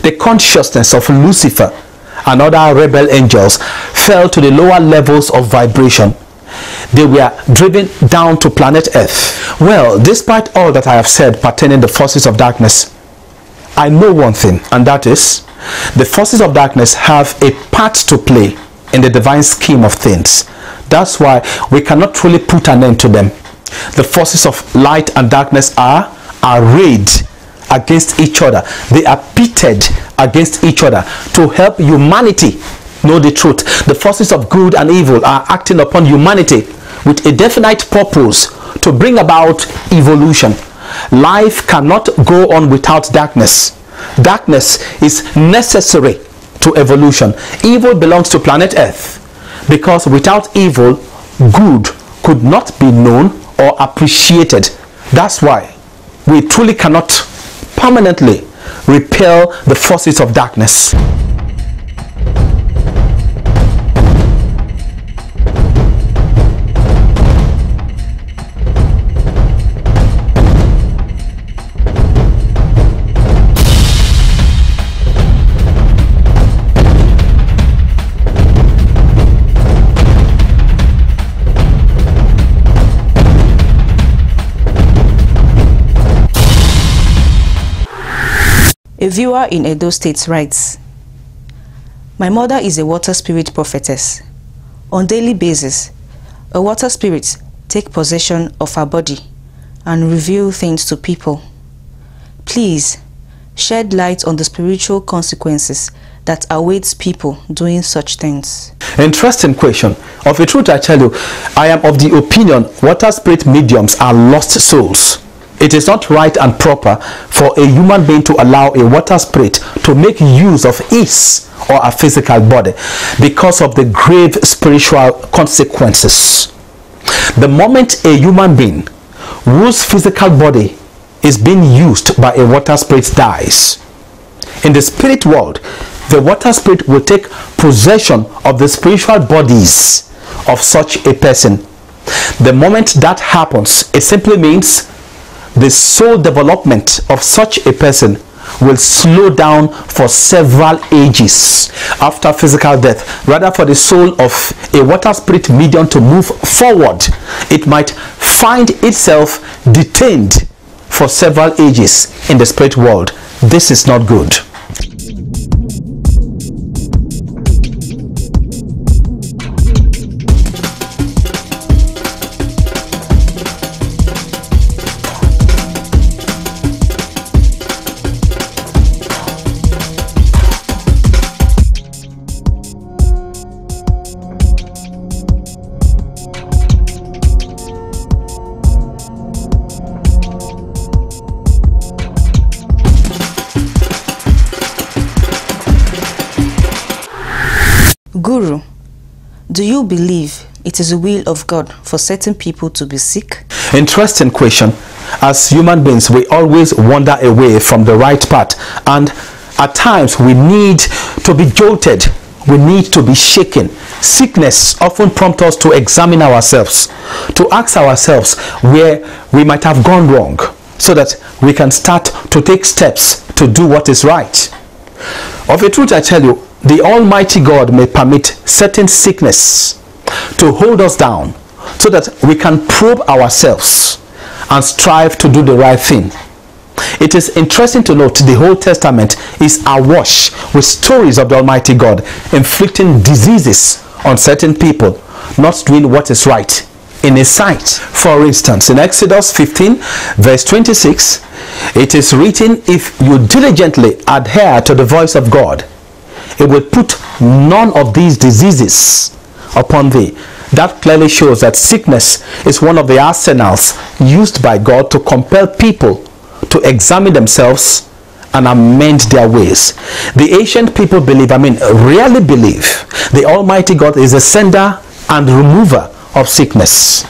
The consciousness of Lucifer and other rebel angels fell to the lower levels of vibration. They were driven down to planet Earth. Well, despite all that I have said pertaining the forces of darkness, I know one thing, and that is the forces of darkness have a part to play in the divine scheme of things. That's why we cannot truly put an end to them. The forces of light and darkness are arrayed against each other. They are pitted against each other to help humanity know the truth. The forces of good and evil are acting upon humanity with a definite purpose to bring about evolution. Life cannot go on without darkness. Darkness is necessary to evolution. Evil belongs to planet Earth because without evil, good could not be known or appreciated. That's why we truly cannot permanently repel the forces of darkness. A viewer in Edo State writes, "My mother is a water spirit prophetess. On daily basis, a water spirit take possession of her body and reveal things to people. Please shed light on the spiritual consequences that awaits people doing such things." Interesting question. Of a truth I tell you, I am of the opinion water spirit mediums are lost souls. It is not right and proper for a human being to allow a water spirit to make use of his or a physical body because of the grave spiritual consequences. The moment a human being whose physical body is being used by a water spirit dies, in the spirit world, the water spirit will take possession of the spiritual bodies of such a person. The moment that happens, it simply means the soul development of such a person will slow down for several ages after physical death. Rather, for the soul of a water spirit medium to move forward, it might find itself detained for several ages in the spirit world. This is not good. Guru, do you believe it is the will of God for certain people to be sick? Interesting question. As human beings, we always wander away from the right path, and at times we need to be jolted. We need to be shaken. Sickness often prompts us to examine ourselves, to ask ourselves where we might have gone wrong, so that we can start to take steps to do what is right. Of a truth I tell you, the Almighty God may permit certain sickness to hold us down so that we can probe ourselves and strive to do the right thing. It is interesting to note the Old Testament is awash with stories of the Almighty God inflicting diseases on certain people, not doing what is right in His sight. For instance, in Exodus 15 verse 26, it is written, "If you diligently adhere to the voice of God, it will put none of these diseases upon thee." That clearly shows that sickness is one of the arsenals used by God to compel people to examine themselves and amend their ways. The ancient people really believe the Almighty God is a sender and remover of sickness.